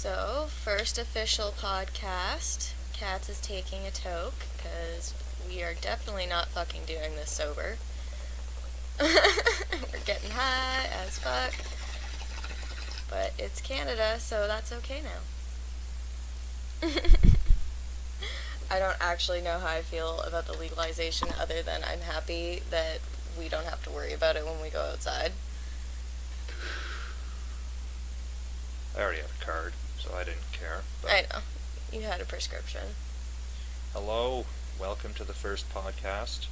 So, first official podcast. Katz is taking a toke, because we are definitely not fucking doing this sober. We're getting high as fuck. But it's Canada, so that's okay now. I don't actually know how I feel about the legalization other than I'm happy that we don't have to worry about it when we go outside. I already had a card, so I didn't care. But I know. You had a prescription. hello, welcome to the first podcast.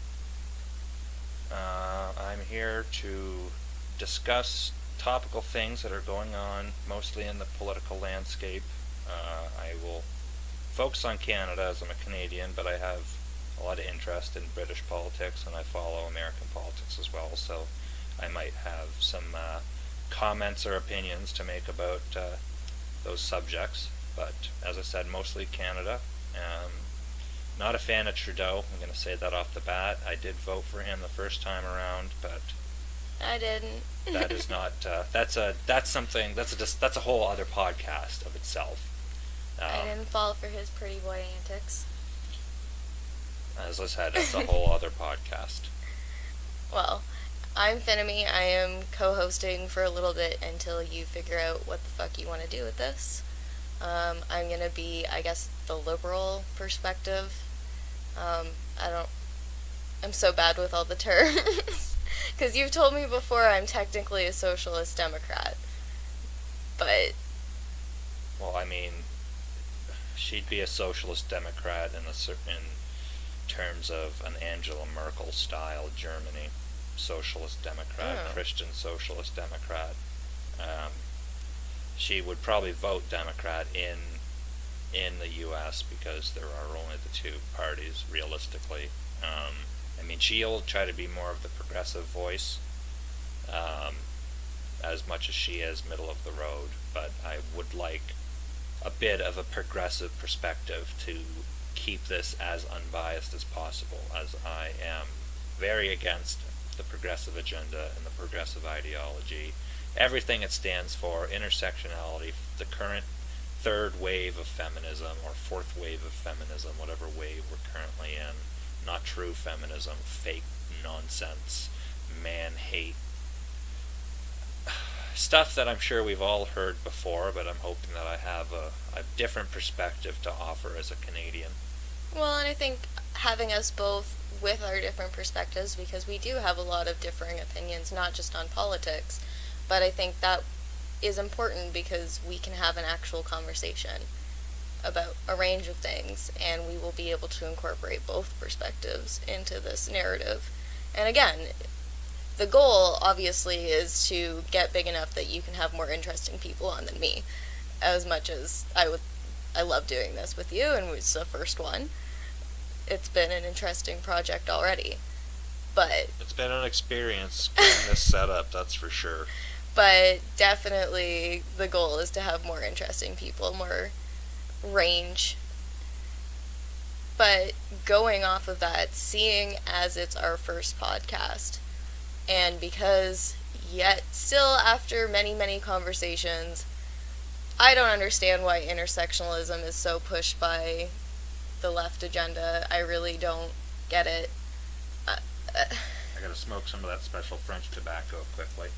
I'm here to discuss topical things that are going on, mostly in the political landscape. I will focus on Canada as I'm a Canadian, but I have a lot of interest in British politics, and I follow American politics as well, so I might have some comments or opinions to make about those subjects. But as I said, mostly Canada. Not a fan of Trudeau. I'm going to say that off the bat. I did vote for him the first time around, but I didn't. that is not. That's a whole other podcast of itself. I didn't fall for his pretty boy antics. As I said, that's a whole other podcast. Well, I'm Finnamy. I am co-hosting for a little bit until you figure out what the fuck you want to do with this. I'm going to be, I guess, the liberal perspective. I'm so bad with all the terms. Because you've told me before I'm technically a socialist Democrat. But... Well, I mean, she'd be a socialist Democrat in terms of an Angela Merkel style Germany. Socialist Democrat, Christian Socialist Democrat. She would probably vote Democrat in the U.S. because there are only the two parties, realistically. I mean, she'll try to be more of the progressive voice, as much as she is middle of the road, but I would like a bit of a progressive perspective to keep this as unbiased as possible, as I am very against the progressive agenda and the progressive ideology, everything it stands for, intersectionality, the current third wave of feminism, or fourth wave of feminism, whatever wave we're currently in, not true feminism, fake nonsense, man-hate, stuff that I'm sure we've all heard before, but I'm hoping that I have a different perspective to offer as a Canadian. Well, and I think having us both with our different perspectives, because we do have a lot of differing opinions, not just on politics, but I think that is important because we can have an actual conversation about a range of things, and we will be able to incorporate both perspectives into this narrative. And again, the goal, obviously, is to get big enough that you can have more interesting people on than me. As much as I love doing this with you, and it's the first one. It's been an interesting project already. But it's been an experience getting this set up, that's for sure. But definitely the goal is to have more interesting people, more range. But going off of that, seeing as it's our first podcast, and because yet still after many, many conversations, I don't understand why intersectionalism is so pushed by the left agenda. I really don't get it. I gotta smoke some of that special French tobacco quickly.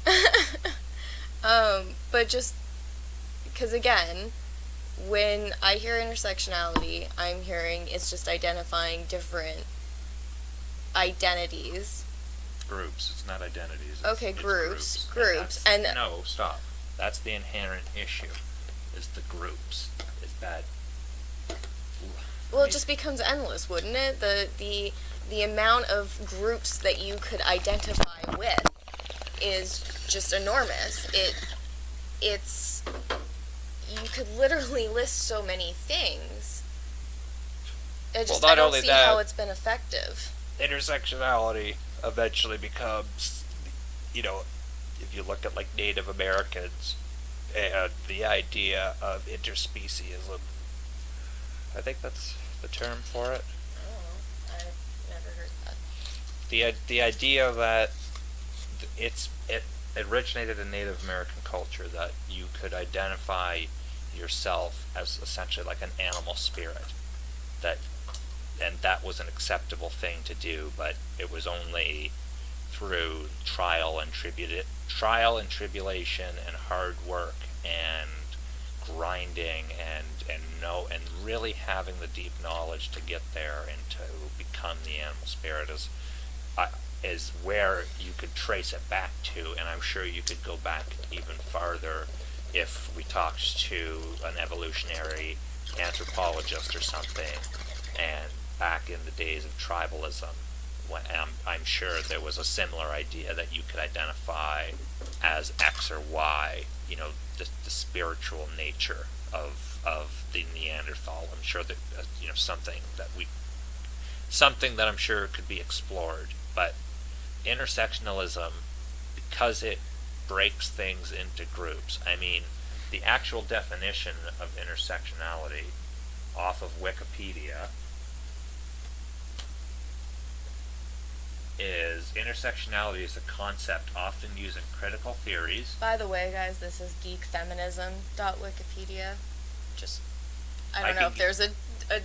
But just because, again, when I hear intersectionality, I'm hearing it's just identifying different identities. Groups. It's not identities. It's groups. And no, stop. That's the inherent issue. Is the groups. Is that... Well, it just becomes endless, wouldn't it? The amount of groups that you could identify with is just enormous. It's you could literally list so many things. I don't see how it's been effective. Intersectionality eventually becomes, if you look at like Native Americans and the idea of interspeciesism, I think that's the term for it. Oh, I've never heard that. The idea that it originated in Native American culture, that you could identify yourself as essentially like an animal spirit, and that was an acceptable thing to do, but it was only through trial and tribulation and hard work and grinding and really having the deep knowledge to get there and to become the animal spirit is where you could trace it back to. And I'm sure you could go back even farther if we talked to an evolutionary anthropologist or something, and back in the days of tribalism, when, I'm sure there was a similar idea that you could identify as X or Y, the spiritual nature of the Neanderthal. I'm sure that something that I'm sure could be explored. But intersectionalism, because it breaks things into groups. I mean, the actual definition of intersectionality off of Wikipedia is intersectionality is a concept often used in critical theories. By the way, guys, this is geekfeminism.wikipedia. I don't know if there's a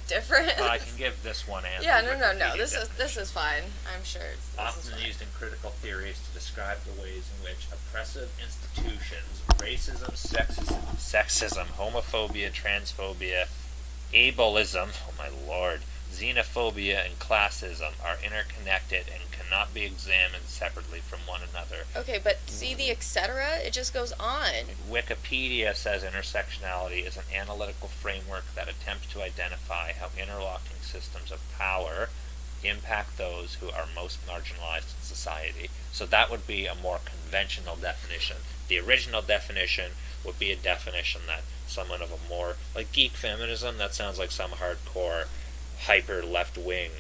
difference. I can give this one answer. Yeah, no. This is fine. I'm sure it's often used in critical theories to describe the ways in which oppressive institutions, racism, sexism, homophobia, transphobia, ableism, oh my lord, xenophobia, and classism are interconnected and cannot be examined separately from one another. Okay, but see the etc.? It just goes on. Wikipedia says intersectionality is an analytical framework that attempts to identify how interlocking systems of power impact those who are most marginalized in society. So that would be a more conventional definition. The original definition would be a definition that someone of a more, like geek feminism, that sounds like some hardcore hyper left-wing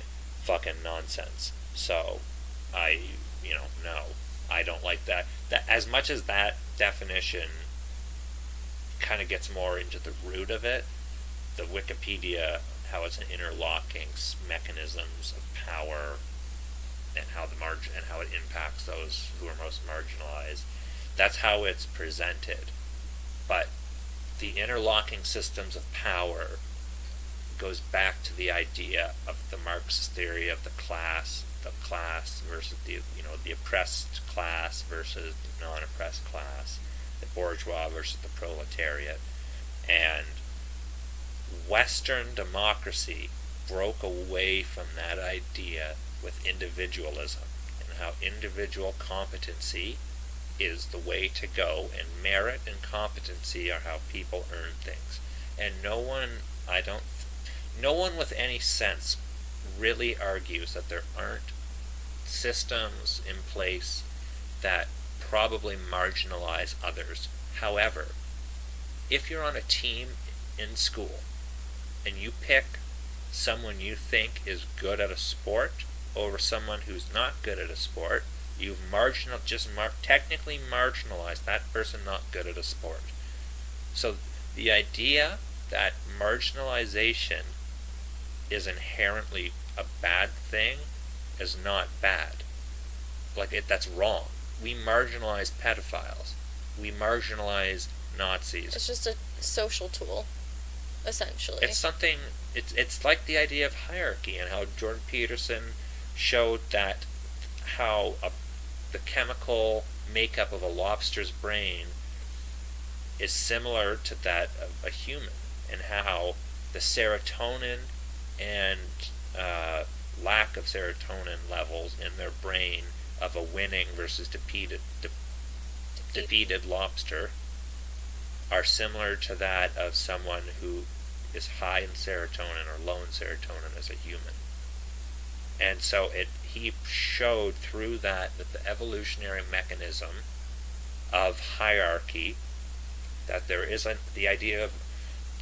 fucking nonsense. So no, I don't like that. That as much as that definition kind of gets more into the root of it, the Wikipedia, how it's an interlocking mechanisms of power and how it impacts those who are most marginalized. That's how it's presented. But the interlocking systems of power goes back to the idea of the Marxist theory of the class versus the oppressed class versus the non-oppressed class, the bourgeois versus the proletariat. And Western democracy broke away from that idea with individualism, and how individual competency is the way to go, and merit and competency are how people earn things. And no one with any sense really argues that there aren't systems in place that probably marginalize others. However, if you're on a team in school and you pick someone you think is good at a sport over someone who's not good at a sport, you've technically marginalized that person not good at a sport. So the idea that marginalization is inherently a bad thing is not bad. That's wrong. We marginalize pedophiles. We marginalize Nazis. It's just a social tool, essentially. It's like the idea of hierarchy, and how Jordan Peterson showed that how the chemical makeup of a lobster's brain is similar to that of a human, and how the serotonin and lack of serotonin levels in their brain of a winning versus defeated lobster are similar to that of someone who is high in serotonin or low in serotonin as a human. And so he showed through that the evolutionary mechanism of hierarchy, that there isn't the idea of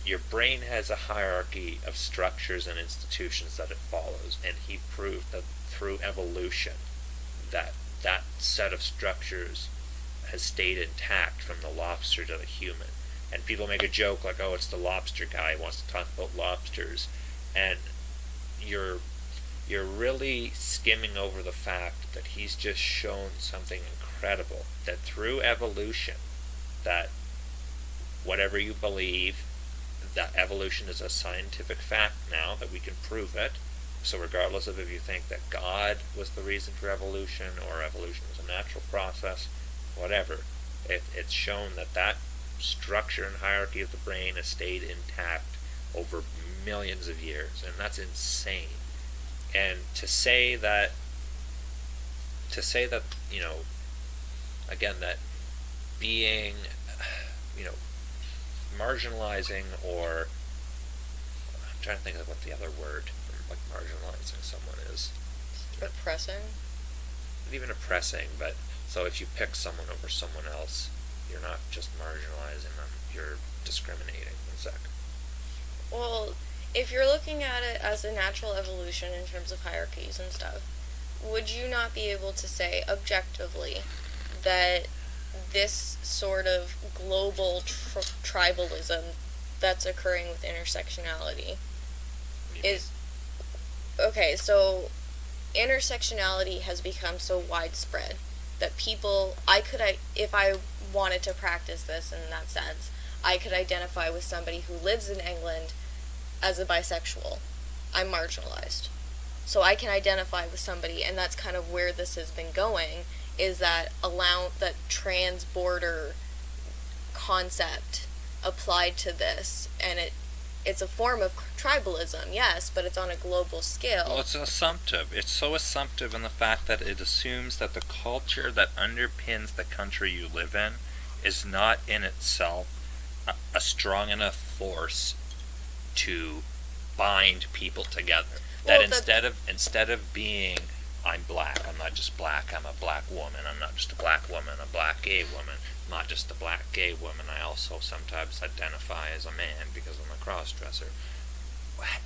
your brain has a hierarchy of structures and institutions that it follows, and he proved that through evolution that set of structures has stayed intact from the lobster to the human. And people make a joke like, oh, it's the lobster guy who wants to talk about lobsters, and you're really skimming over the fact that he's just shown something incredible, that through evolution, that whatever you believe, that evolution is a scientific fact now, that we can prove it. So regardless of if you think that God was the reason for evolution, or evolution was a natural process, whatever, it's shown that that structure and hierarchy of the brain has stayed intact over millions of years, and that's insane. And to say that, again, that being, marginalizing, or I'm trying to think of what the other word for like marginalizing someone is. Oppressing? Not even oppressing, but so if you pick someone over someone else, you're not just marginalizing them, you're discriminating. One sec. Well, if you're looking at it as a natural evolution in terms of hierarchies and stuff, would you not be able to say objectively that this sort of global tribalism that's occurring with intersectionality is... Okay, so intersectionality has become so widespread that people, if I wanted to practice this in that sense, I could identify with somebody who lives in England as a bisexual. I'm marginalized. So I can identify with somebody, and that's kind of where this has been going, is that that trans-border concept applied to this, and it's a form of tribalism, yes, but it's on a global scale. Well, it's assumptive. It's so assumptive in the fact that it assumes that the culture that underpins the country you live in is not in itself a strong enough force to bind people together. That instead of being, I'm black, I'm not just black, I'm a black woman, I'm not just a black woman, a black gay woman, I'm not just a black gay woman, I also sometimes identify as a man because I'm a cross-dresser.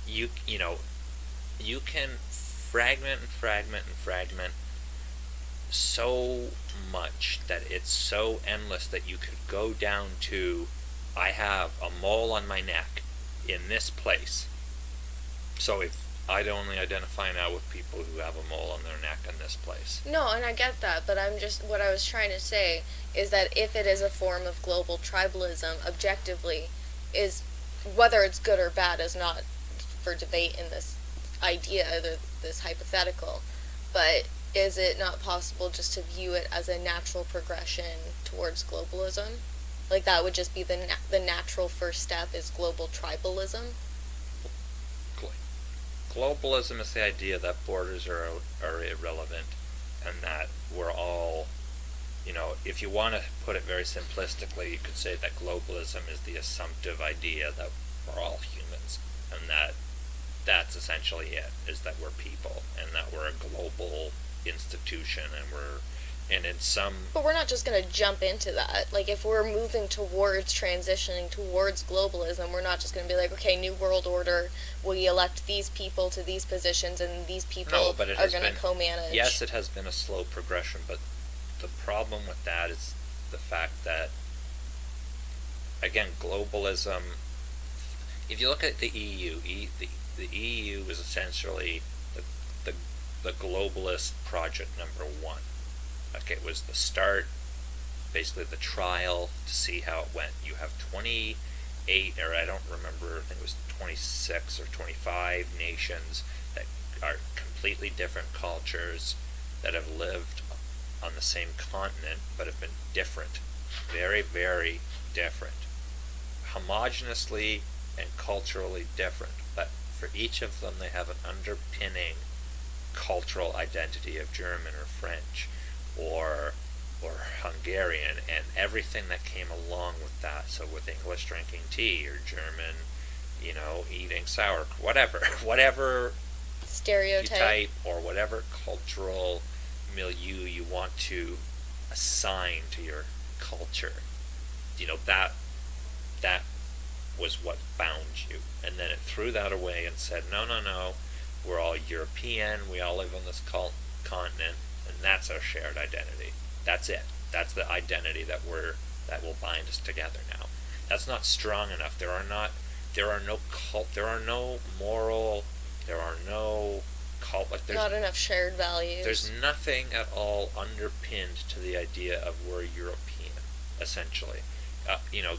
You can fragment and fragment and fragment so much that it's so endless that you could go down to, I have a mole on my neck in this place. So if I'd only identify now with people who have a mole on their neck in this place. No, and I get that, but what I was trying to say is that if it is a form of global tribalism, objectively, is whether it's good or bad is not for debate in this idea, this hypothetical, but is it not possible just to view it as a natural progression towards globalism? Like that would just be the natural first step is global tribalism? Globalism is the idea that borders are irrelevant, and that we're all, if you want to put it very simplistically, you could say that globalism is the assumptive idea that we're all humans, and that's essentially it, is that we're people, and that we're a global institution, and in some... But we're not just going to jump into that. Like, if we're moving towards transitioning towards globalism, we're not just going to be like, okay, New World Order, we elect these people to these positions, and these people are going to co-manage. Yes, it has been a slow progression, but the problem with that is the fact that, again, globalism... If you look at the EU, the EU is essentially the globalist project number one. Like, it was the start, basically the trial to see how it went. You have 28, or I don't remember, I think it was 26 or 25 nations that are completely different cultures that have lived on the same continent but have been different. Very, very different. Homogeneously and culturally different. But for each of them, they have an underpinning cultural identity of German or French or Hungarian, and everything that came along with that. So with English drinking tea, or German, eating sauerkraut, whatever stereotype or whatever cultural milieu you want to assign to your culture, that was what bound you. And then it threw that away and said, no, we're all European, we all live on this continent, and that's our shared identity. That's it. That's the identity that will bind us together now. That's not strong enough. There are no moral, there are no not enough shared values. There's nothing at all underpinned to the idea of we're European, essentially.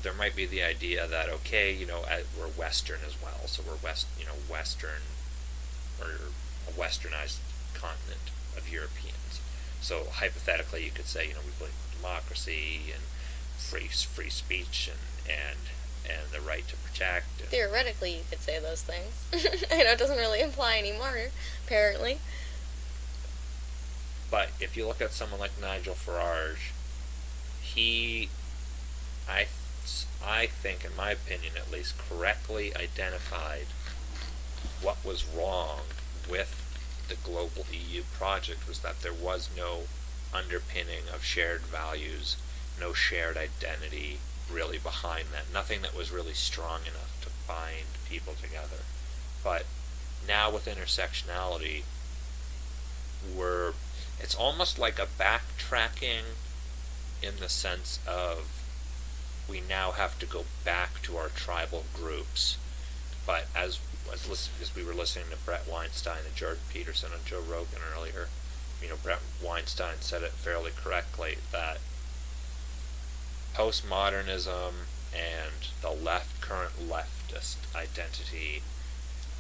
there might be the idea that, okay, we're Western as well, so we're Western, or a Westernized continent of Europeans. So hypothetically, you could say, we believe in democracy and free speech and the right to protect. Theoretically, you could say those things. I know it doesn't really imply anymore, apparently. But if you look at someone like Nigel Farage, he, I think, in my opinion at least, correctly identified what was wrong with the global EU project, was that there was no underpinning of shared values, no shared identity really behind that, nothing that was really strong enough to bind people together. But now with intersectionality, it's almost like a backtracking, in the sense of we now have to go back to our tribal groups. But as we were listening to Brett Weinstein and Jordan Peterson and Joe Rogan earlier, Brett Weinstein said it fairly correctly, that postmodernism and the current leftist identity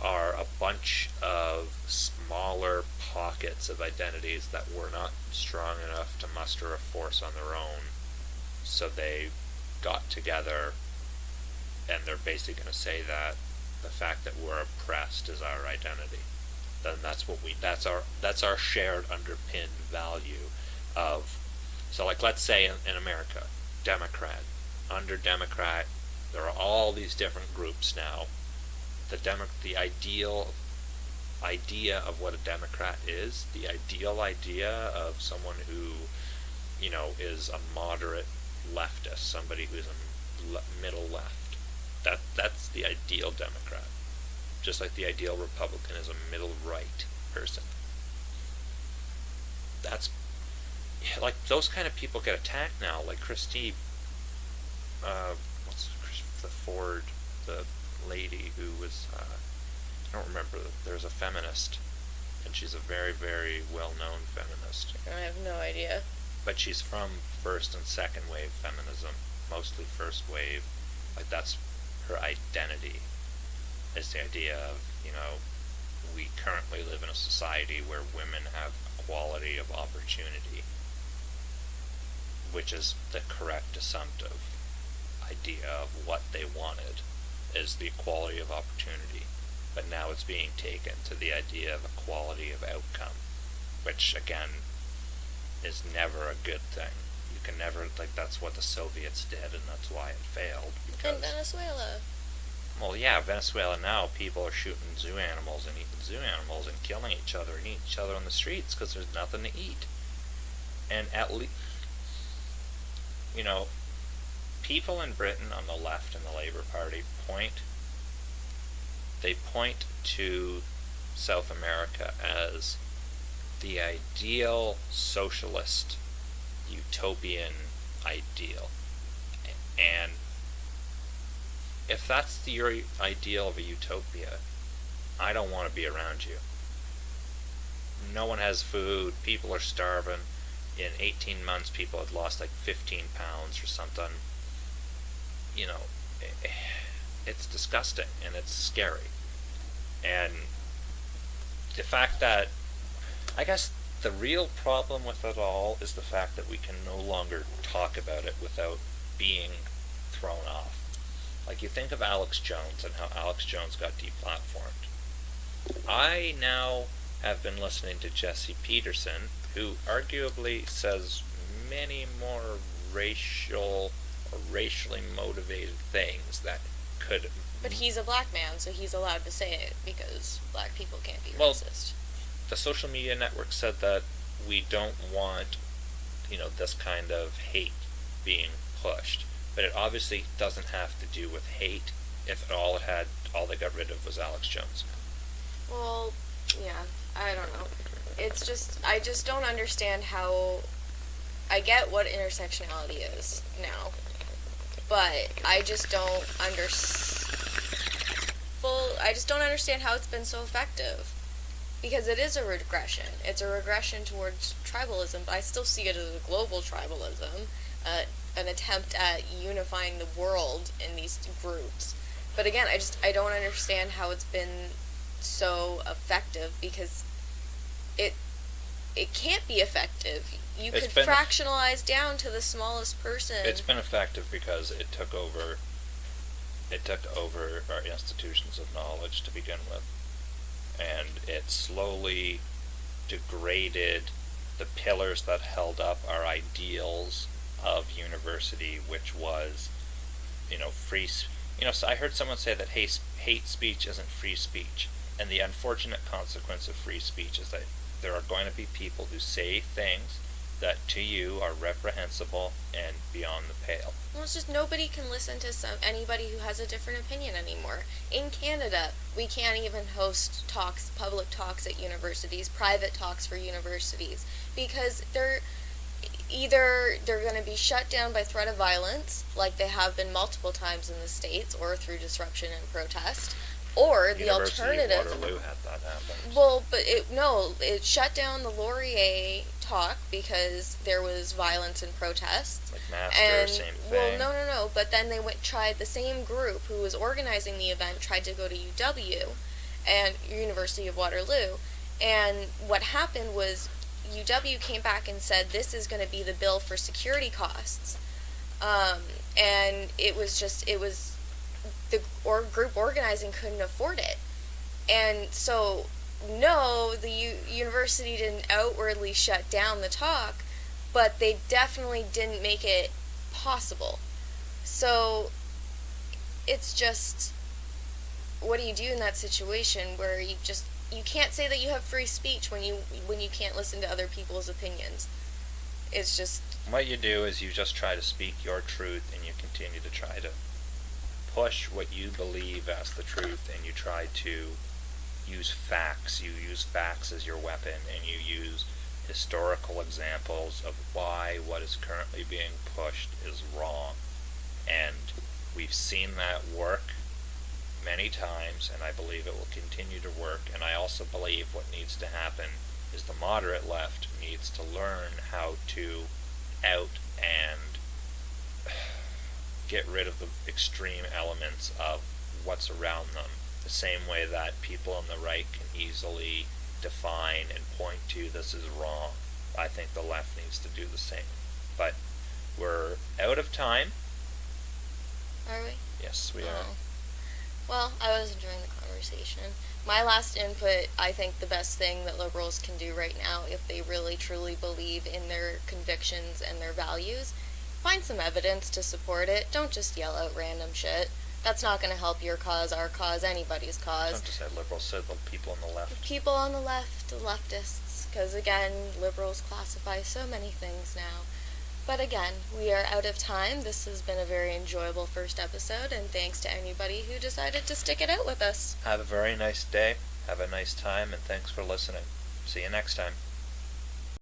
are a bunch of smaller pockets of identities that were not strong enough to muster a force on their own. So they got together, and they're basically going to say that the fact that we're oppressed is our identity. Then that's our shared underpinned value of. So like, let's say in America, Democrat, under Democrat, there are all these different groups now. The ideal idea of what a Democrat is, the ideal idea of someone who, is a moderate leftist, somebody who's a middle left. That's the ideal Democrat. Just like the ideal Republican is a middle right person. That's like, those kind of people get attacked now. Like Christine, the Ford, the lady who was, I don't remember, there's a feminist, and she's a very, very well-known feminist. I have no idea. But she's from first and second wave feminism, mostly first wave. Like, that's her identity, is the idea of, we currently live in a society where women have equality of opportunity, which is the correct assumptive idea of what they wanted, is the equality of opportunity. But now it's being taken to the idea of equality of outcome, which again is never a good thing. You can never, that's what the Soviets did, and that's why it failed. In Venezuela. Well, yeah, Venezuela now, people are shooting zoo animals and eating zoo animals and killing each other and eating each other on the streets because there's nothing to eat. And at least, people in Britain on the left and the Labour Party point to South America as the ideal socialist utopian ideal. And if that's your ideal of a utopia, I don't want to be around you. No one has food, people are starving. In 18 months, people had lost 15 pounds or something. It's disgusting and it's scary. And the fact that, I guess the real problem with it all is the fact that we can no longer talk about it without being thrown off. Like, you think of Alex Jones and how Alex Jones got deplatformed. I now have been listening to Jesse Peterson, who arguably says many more racially motivated things that could... But he's a black man, so he's allowed to say it, because black people can't be racist. The social media network said that we don't want, this kind of hate being pushed. But it obviously doesn't have to do with hate if all they got rid of was Alex Jones. Well, yeah, I don't know. It's just, I just don't understand how, I get what intersectionality is now, but I just don't understand how it's been so effective. Because it is a regression. It's a regression towards tribalism, but I still see it as a global tribalism. an attempt at unifying the world in these groups. But again, I don't understand how it's been so effective, because it can't be effective. You could fractionalize down to the smallest person. It's been effective because it took over our institutions of knowledge to begin with, and it slowly degraded the pillars that held up our ideals of university, which was, free. So I heard someone say that hate speech isn't free speech, and the unfortunate consequence of free speech is that there are going to be people who say things that to you are reprehensible and beyond the pale. Well, it's just nobody can listen to anybody who has a different opinion anymore. In Canada, we can't even host talks, public talks at universities, private talks for universities, because they're going to be shut down by threat of violence, like they have been multiple times in the States, or through disruption and protest. Or the alternative. University of Waterloo had that happen. Well, but it shut down the Laurier talk because there was violence and protests. McMaster, same thing. Well, no. But then they tried, the same group who was organizing the event tried to go to UW and University of Waterloo, and what happened was UW came back and said this is going to be the bill for security costs, and it was the group organizing couldn't afford it. And so, no, the university didn't outwardly shut down the talk, but they definitely didn't make it possible. So, it's just, what do you do in that situation where you can't say that you have free speech when you can't listen to other people's opinions? It's just... What you do is you just try to speak your truth, and you continue to try to push what you believe as the truth, and you try to use facts. You use facts as your weapon, and you use historical examples of why what is currently being pushed is wrong. And we've seen that work many times, and I believe it will continue to work. And I also believe what needs to happen is the moderate left needs to learn how to out and get rid of the extreme elements of what's around them, the same way that people on the right can easily define and point to this is wrong. I think the left needs to do the same. But we're out of time. Are we? Yes, we are. Well, I was enjoying the conversation. My last input, I think the best thing that liberals can do right now, if they really truly believe in their convictions and their values, find some evidence to support it. Don't just yell out random shit. That's not going to help your cause, our cause, anybody's cause. Don't just say liberals, say the people on the left. People on the left, the leftists. Because again, liberals classify so many things now. But again, we are out of time. This has been a very enjoyable first episode, and thanks to anybody who decided to stick it out with us. Have a very nice day. Have a nice time, and thanks for listening. See you next time.